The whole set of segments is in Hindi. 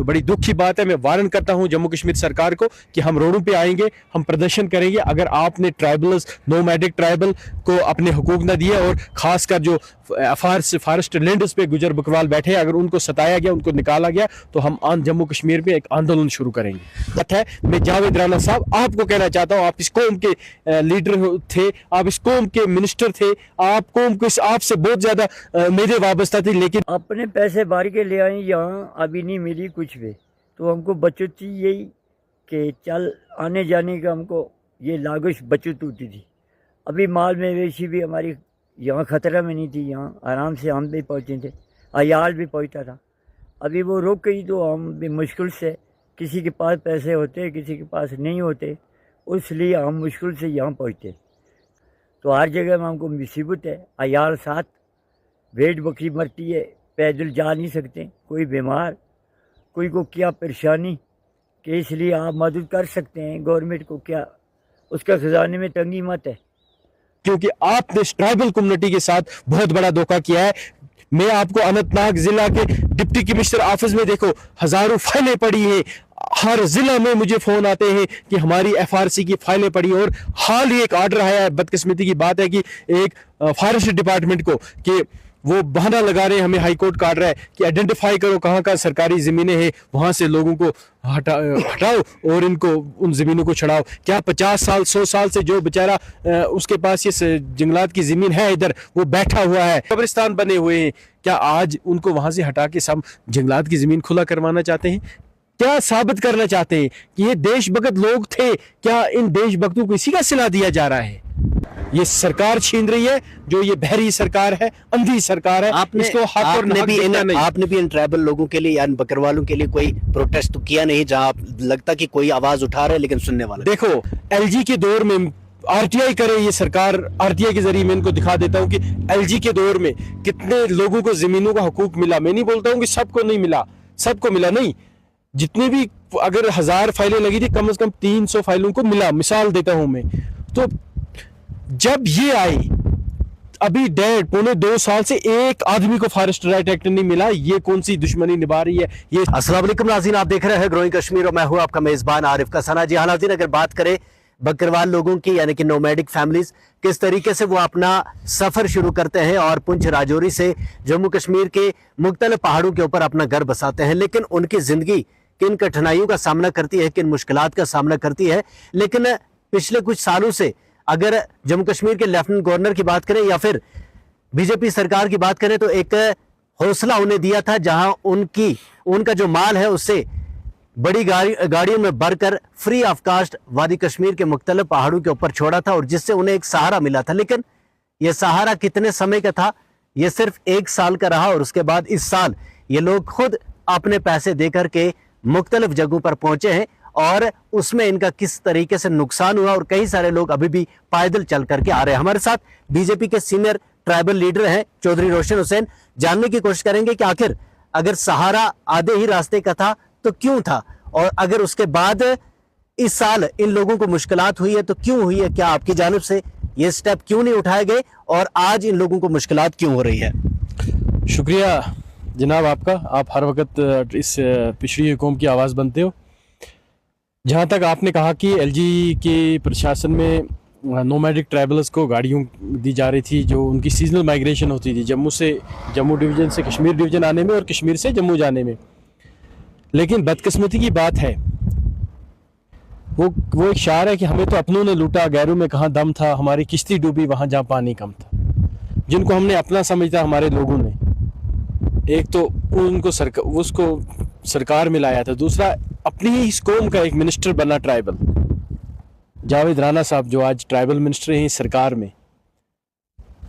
बड़ी दुख की बात है। मैं वारन करता हूं जम्मू कश्मीर सरकार को कि हम रोडों पे आएंगे, हम प्रदर्शन करेंगे अगर आपने ट्राइबल्स नोमैडिक ट्राइबल को अपने हुकूक न दिए और खासकर जो फॉरेस्ट लैंड्स पे गुजर बकरवाल बैठे अगर उनको सताया गया, उनको निकाला गया, तो हम जम्मू कश्मीर में एक आंदोलन शुरू करेंगे। बात है, मैं जावेद राना साहब आपको कहना चाहता हूँ, आप इस कौम के लीडर थे, आप इस कौम के मिनिस्टर थे, आप कौम को आपसे बहुत ज्यादा मेरे वाबस्ता थी, लेकिन अपने पैसे भर के ले आए यहाँ, अभी नहीं मिली कुछ भी। तो हमको बचत थी यही कि चल आने जाने का हमको ये लागश बचत होती थी। अभी माल मवेशी भी हमारी यहाँ ख़तरा में नहीं थी, यहाँ आराम से हम भी पहुँचे थे, अयाल भी पहुँचता था। अभी वो रुक गई तो हम भी मुश्किल से, किसी के पास पैसे होते किसी के पास नहीं होते, इसलिए हम मुश्किल से यहाँ पहुँचते। तो हर जगह में हमको मुसीबत है, अयाल साथ, भेड़ बकरी मरती है, पैदल जा नहीं सकते, कोई बीमार, कोई को क्या परेशानी, कि इसलिए आप मदद कर सकते हैं गवर्नमेंट को, क्या उसका खजाने में तंगी मत है। क्योंकि आपने ट्राइबल कम्युनिटी के साथ बहुत बड़ा धोखा किया है। मैं आपको अनंतनाग जिला के डिप्टी कमिश्नर ऑफिस में देखो हजारों फाइलें पड़ी हैं, हर जिला में मुझे फोन आते हैं कि हमारी एफआरसी की फाइलें पड़ी, और हाल ही एक ऑर्डर आया है। बदकिस्मती की बात है कि एक फॉरेस्ट डिपार्टमेंट को कि वो बहाना लगा रहे हैं, हमें हाई कोर्ट का ऑर्डर है कि आइडेंटिफाई करो कहाँ कहाँ सरकारी ज़मीनें हैं, वहाँ से लोगों को हटाओ और इनको उन ज़मीनों को छड़ाओ। क्या 50 साल 100 साल से जो बेचारा उसके पास ये जंगलात की ज़मीन है इधर, वो बैठा हुआ है, कब्रिस्तान बने हुए हैं, क्या आज उनको वहाँ से हटा के सब जंगलात की ज़मीन खुला करवाना चाहते हैं? क्या साबित करना चाहते हैं कि ये देशभक्त लोग थे? क्या इन देशभक्तों को इसी का सिला दिया जा रहा है? ये सरकार छीन रही है, जो ये बहरी सरकार है, अंधी सरकार है। इसको आपने भी इन ट्राइबल लोगों के लिए या इन बकरवालों के लिए कोई प्रोटेस्ट तो किया नहीं, जहां लगता कि कोई आवाज उठा रहे लेकिन सुनने वाला। देखो एलजी के दौर में आरटीआई करे ये सरकार, आरटीआई के जरिए मैं इनको दिखा देता हूँ कि एलजी के दौर में कितने लोगों को जमीनों का हकूक मिला। मैं नहीं बोलता हूँ कि सबको नहीं मिला, सबको मिला नहीं, जितनी भी अगर 1000 फाइलें लगी थी कम से कम 300 फाइलों को मिला। मिसाल देता हूं मैं, तो जब ये आई अभी 1.5-2 साल से एक आदमी को फॉरेस्ट राइट एक्ट नहीं मिला। ये कौन सी दुश्मनी निभा रही है ये? अस्सलाम वालेकुम नाज़रीन, आप देख रहे हैं ग्रोइंग कश्मीर और मैं हूं आपका मेजबान आरिफ कसाना। जी हाँ नाज़रीन, अगर बात करें बकरवाल लोगों की यानी कि नोमैडिक फैमिलीज, किस तरीके से वो अपना सफर शुरू करते हैं और पुंछ राजौरी से जम्मू कश्मीर के मुख्तलिफ पहाड़ों के ऊपर अपना घर बसाते हैं, लेकिन उनकी जिंदगी किन कठिनाइयों का सामना करती है, किन मुश्किलात का सामना करती है। लेकिन पिछले कुछ सालों से अगर जम्मू कश्मीर के लेफ्टिनेंट गवर्नर की बात करें या फिर बीजेपी सरकार की बात करें, तो एक हौसला उन्हें दिया था, जहां उनका जो माल है उससे बड़ी गाड़ियों में भरकर फ्री ऑफ कास्ट वादी कश्मीर के मुख्तलिफ पहाड़ों के ऊपर छोड़ा था, और जिससे उन्हें एक सहारा मिला था। लेकिन यह सहारा कितने समय का था? यह सिर्फ 1 साल का रहा, और उसके बाद इस साल ये लोग खुद अपने पैसे देकर के मुख्तलिफ जगहों पर पहुंचे हैं, और उसमें इनका किस तरीके से नुकसान हुआ, और कई सारे लोग अभी भी पैदल चल करके आ रहे हैं। हमारे साथ बीजेपी के सीनियर ट्राइबल लीडर हैं चौधरी रोशन हुसैन। जानने की कोशिश करेंगे कि आखिर अगर सहारा आधे ही रास्ते का था तो क्यों था, और अगर उसके बाद इस साल इन लोगों को मुश्किलात हुई है तो क्यों हुई है, क्या आपकी जानिब से ये स्टेप क्यों नहीं उठाए गए, और आज इन लोगों को मुश्किलात क्यों हो रही है? शुक्रिया जनाब आपका, आप हर वक्त इस पिछड़ी कौम की आवाज़ बनते हो। जहाँ तक आपने कहा कि एलजी के प्रशासन में नोमैडिक ट्राइबल्स को गाड़ियों दी जा रही थी, जो उनकी सीजनल माइग्रेशन होती थी जम्मू डिवीज़न से कश्मीर डिवीज़न आने में और कश्मीर से जम्मू जाने में। लेकिन बदकिस्मती की बात है, वो एक शायर है कि हमें तो अपनों ने लूटा, गैरों में कहाँ दम था, हमारी किश्ती डूबी वहाँ जहाँ पानी कम था। जिनको हमने अपना समझता हमारे लोगों ने, एक तो उनको उसको सरकार में लाया था, दूसरा अपनी ही इस कौम का एक मिनिस्टर बना ट्राइबल, जावेद राना साहब, जो आज ट्राइबल मिनिस्टर हैं सरकार में।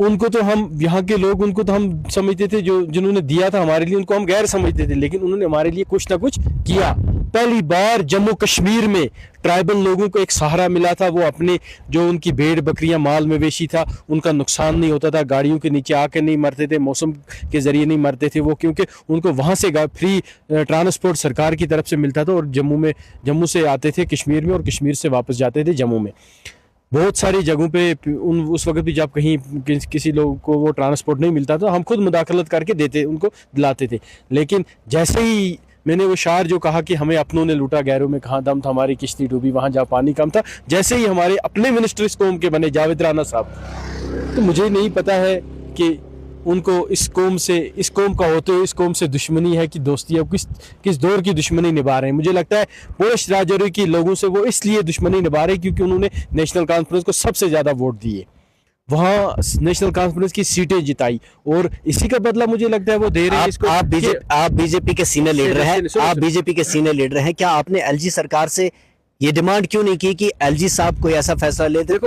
उनको तो हम यहाँ के लोग, उनको तो हम समझते थे, जो जिन्होंने दिया था हमारे लिए, उनको हम गैर समझते थे, लेकिन उन्होंने हमारे लिए कुछ ना कुछ किया। पहली बार जम्मू कश्मीर में ट्राइबल लोगों को एक सहारा मिला था। वो अपने जो उनकी भेड़ बकरियां माल मवेशी था उनका नुकसान नहीं होता था, गाड़ियों के नीचे आकर नहीं मरते थे, मौसम के जरिए नहीं मरते थे वो, क्योंकि उनको वहाँ से फ्री ट्रांसपोर्ट सरकार की तरफ से मिलता था, और जम्मू से आते थे कश्मीर में और कश्मीर से वापस जाते थे जम्मू में। बहुत सारी जगहों पे उस वक्त भी जब कहीं किसी लोग को वो ट्रांसपोर्ट नहीं मिलता था, हम खुद मुदाखलत करके उनको दिलाते थे। लेकिन जैसे ही मैंने वो शार जो कहा कि हमें अपनों ने लूटा गैरों में कहाँ दम था, हमारी किश्ती डूबी वहाँ जहाँ पानी कम था, जैसे ही हमारे अपने मिनिस्टर इस कौम के बने जावेद राना साहब, तो मुझे नहीं पता है कि उनको इस कौम का होते हुए इस कौम से दुश्मनी है कि दोस्ती है, किस दौर की दुश्मनी निभा रहे हैं। मुझे लगता है पूरे राजौरी के लोगों से वो इसलिए दुश्मनी निभा रहे हैं क्योंकि उन्होंने नेशनल कॉन्फ्रेंस को सबसे ज़्यादा वोट दिए, वहाँ नेशनल कॉन्फ्रेंस की सीटें जिताई, और इसी का बदला मुझे लगता है वो दे रहे हैं इसको। आप बीजेपी के सीनियर लीडर हैं, आप बीजेपी के सीनियर लीडर हैं, क्या आपने एलजी सरकार से ये डिमांड क्यों नहीं की कि एलजी साहब कोई ऐसा फैसला ले दे?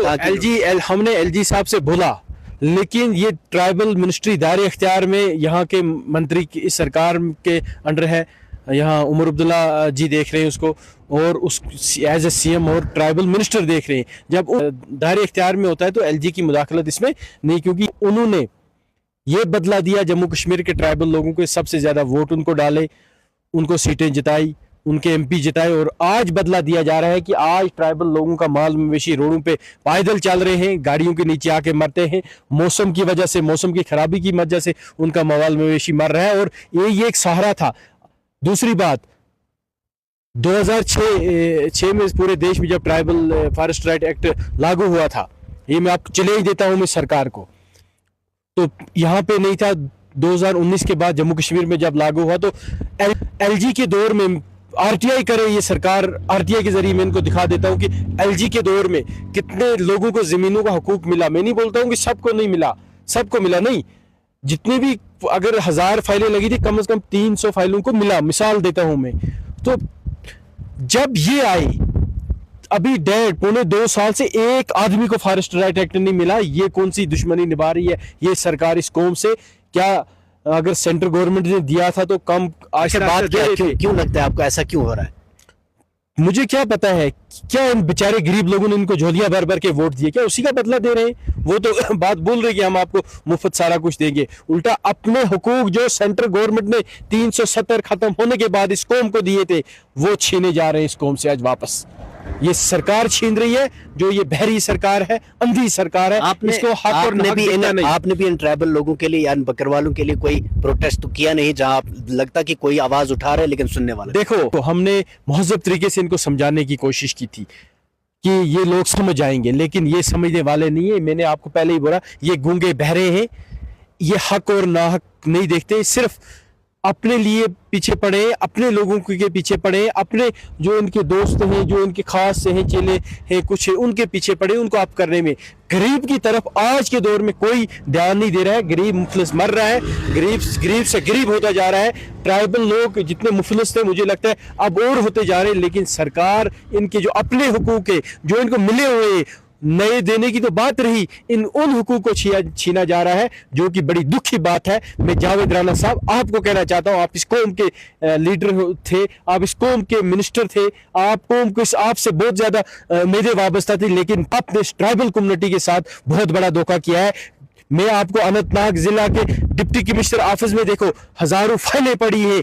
हमने एलजी साहब से बोला, लेकिन ये ट्राइबल मिनिस्ट्री दायरे इख्तियार में यहाँ के मंत्री की इस सरकार के अंडर है, यहाँ उमर अब्दुल्ला जी देख रहे हैं उसको, और उस एज ए सीएम और ट्राइबल मिनिस्टर देख रहे हैं। जब दायरे इख्तियार में होता है तो एलजी की मुदाखलत इसमें नहीं, क्योंकि उन्होंने ये बदला दिया जम्मू कश्मीर के ट्राइबल लोगों को, सबसे ज़्यादा वोट उनको डाले, उनको सीटें जिताई, उनके एमपी जिताए, और आज बदला दिया जा रहा है कि आज ट्राइबल लोगों का माल मवेशी रोडों पे पैदल चल रहे हैं, गाड़ियों के नीचे आके मरते हैं, मौसम की वजह से, मौसम की खराबी की वजह से उनका माल मवेशी मर रहा है, और ये एक सहारा था। दूसरी बात, 2006 में पूरे देश में जब ट्राइबल फॉरेस्ट राइट एक्ट लागू हुआ था, ये मैं आपको चले ही देता हूँ मैं सरकार को, तो यहाँ पे नहीं था। 2019 के बाद जम्मू कश्मीर में जब लागू हुआ तो एलजी के दौर में आरटीआई करे ये सरकार, आरटीआई के जरिए मैं इनको दिखा देता हूँ कि एलजी के दौर में कितने लोगों को जमीनों का हकूक मिला। मैं नहीं बोलता हूँ कि सबको नहीं मिला, सबको मिला नहीं, जितने भी अगर 1000 फाइलें लगी थी कम से कम 300 फाइलों को मिला, मिसाल देता हूँ मैं। तो जब ये आई, अभी 1.5-2 साल से एक आदमी को फॉरेस्ट राइट एक्ट नहीं मिला, ये कौन सी दुश्मनी निभा रही है ये सरकार इस कौम से? क्या अगर सेंट्रल गवर्नमेंट ने दिया था तो कम बात क्यों लगता है आपको, ऐसा क्यों हो रहा है? मुझे क्या पता है, क्या इन बेचारे गरीब लोगों ने इनको झोलियां भर भर के वोट दिए, क्या उसी का बदला दे रहे हैं? वो तो बात बोल रहे कि हम आपको मुफ्त सारा कुछ देंगे, उल्टा अपने हुकूक जो सेंट्रल गवर्नमेंट ने 370 खत्म होने के बाद इस कौम को दिए थे वो छीने जा रहे हैं इस कौम से आज वापस। ये सरकार छीन रही है, जो ये बहरी सरकार है, अंधी सरकार है। इसको आपने भी इन ट्राइबल लोगों के लिए या इन बकरवालों के लिए कोई प्रोटेस्ट तो किया नहीं, जहां आप लगता कि कोई आवाज उठा रहे लेकिन सुनने वाला? देखो, तो हमने महज़ब तरीके से इनको समझाने की कोशिश की थी कि ये लोग समझ आएंगे, लेकिन ये समझने वाले नहीं है। मैंने आपको पहले ही बोला, ये गूंगे बहरे हैं, ये हक और नाहक नहीं देखते, सिर्फ अपने लिए पीछे पड़े, अपने लोगों के पीछे पड़े, अपने जो इनके दोस्त हैं, जो इनके खास हैं, चेले हैं, कुछ है, उनके पीछे पड़े, उनको आप करने में। गरीब की तरफ आज के दौर में कोई ध्यान नहीं दे रहा है। गरीब मुफलिस मर रहा है, गरीब से गरीब होता जा रहा है। ट्राइबल लोग जितने मुफलिस थे मुझे लगता है अब और होते जा रहे हैं, लेकिन सरकार इनके जो अपने हुकूक है, जो इनको मिले हुए नए देने की तो बात रही, उन हुकूक को छीना जा रहा है, जो कि बड़ी दुख की बात है। मैं जावेद राना साहब आपको कहना चाहता हूं, आप इस कौम के लीडर थे, आप इस कौम के मिनिस्टर थे, आप कौम को आपसे बहुत ज्यादा मेरे वाबस्ता थी, लेकिन आपने इस ट्राइबल कम्युनिटी के साथ बहुत बड़ा धोखा किया है। मैं आपको अनंतनाग जिला के डिप्टी कमिश्नर ऑफिस में देखो, हजारों फाइलें पड़ी हैं,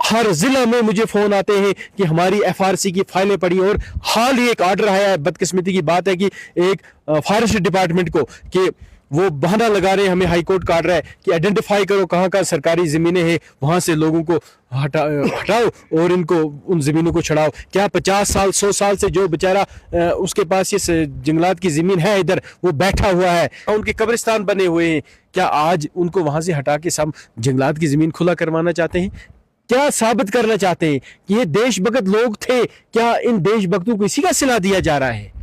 हर जिला में मुझे फोन आते हैं कि हमारी एफआरसी की फाइलें पड़ी, और हाल ही एक ऑर्डर आया है। बदकिस्मती की बात है कि एक फॉरेस्ट डिपार्टमेंट को कि वो बहाना लगा रहे हैं, हमें हाई कोर्ट का ऑर्डर है कि आइडेंटिफाई करो कहाँ कहाँ सरकारी ज़मीनें हैं, वहाँ से लोगों को हटाओ और इनको उन ज़मीनों को छड़ाओ। क्या 50 साल 100 साल से जो बेचारा उसके पास ये जंगलात की ज़मीन है, इधर वो बैठा हुआ है, उनके कब्रिस्तान बने हुए हैं, क्या आज उनको वहाँ से हटा के सब जंगलात की ज़मीन खुला करवाना चाहते हैं? क्या साबित करना चाहते हैं कि ये देशभक्त लोग थे? क्या इन देशभक्तों को इसी का सिला दिया जा रहा है?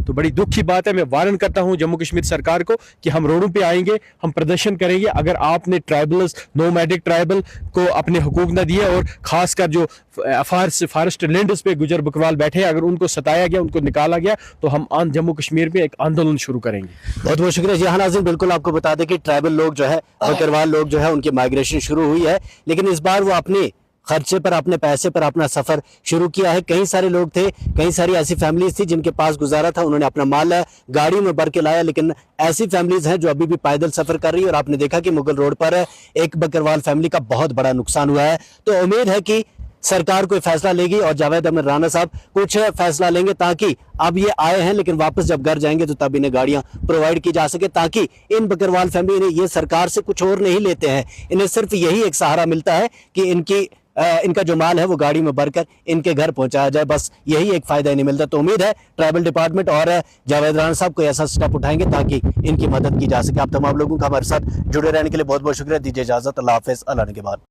तो बड़ी दुख की बात है। मैं वार्न करता हूं जम्मू कश्मीर सरकार को कि हम रोडों पे आएंगे, हम प्रदर्शन करेंगे अगर आपने ट्राइबल्स, नोमैडिक ट्राइबल को अपने हुकूक न दिए, और खासकर जो फॉरेस्ट लैंड्स पे गुजर बकरवाल बैठे, अगर उनको सताया गया, उनको निकाला गया, तो हम जम्मू कश्मीर में एक आंदोलन शुरू करेंगे। बहुत बहुत शुक्रिया जी। हाँ नाज़रीन, बिल्कुल आपको बता दें कि ट्राइबल लोग जो है, बकरवाल लोग जो है, उनकी माइग्रेशन शुरू हुई है, लेकिन इस बार वो अपने खर्चे पर, अपने पैसे पर अपना सफर शुरू किया है। कई सारे लोग थे, कई सारी ऐसी फैमिलीज थी जिनके पास गुजारा था, उन्होंने अपना माल गाड़ी में भर के लाया, लेकिन ऐसी फैमिलीज हैं जो अभी भी पैदल सफर कर रही है। और आपने देखा कि मुगल रोड पर एक बकरवाल फैमिली का बहुत बड़ा नुकसान हुआ है। तो उम्मीद है कि सरकार कोई फैसला लेगी और जावेद अहमद राना साहब कुछ फैसला लेंगे, ताकि अब ये आए हैं लेकिन वापस जब घर जाएंगे तो तब इन्हें गाड़ियां प्रोवाइड की जा सके, ताकि इन बकरवाल फैमिली, ये सरकार से कुछ और नहीं लेते हैं, इन्हें सिर्फ यही एक सहारा मिलता है कि इनकी इनका जो माल है वो गाड़ी में भरकर इनके घर पहुंचाया जाए, बस यही एक फायदा नहीं मिलता। तो उम्मीद है ट्राइबल डिपार्टमेंट और जावेद राणा साहब कोई ऐसा स्टेप उठाएंगे ताकि इनकी मदद की जा सके। आप तमाम लोगों का हमारे साथ जुड़े रहने के लिए बहुत बहुत शुक्रिया। दीजिए इजाजत, अल्लाह हाफिज, अल्लाह ने के बाद।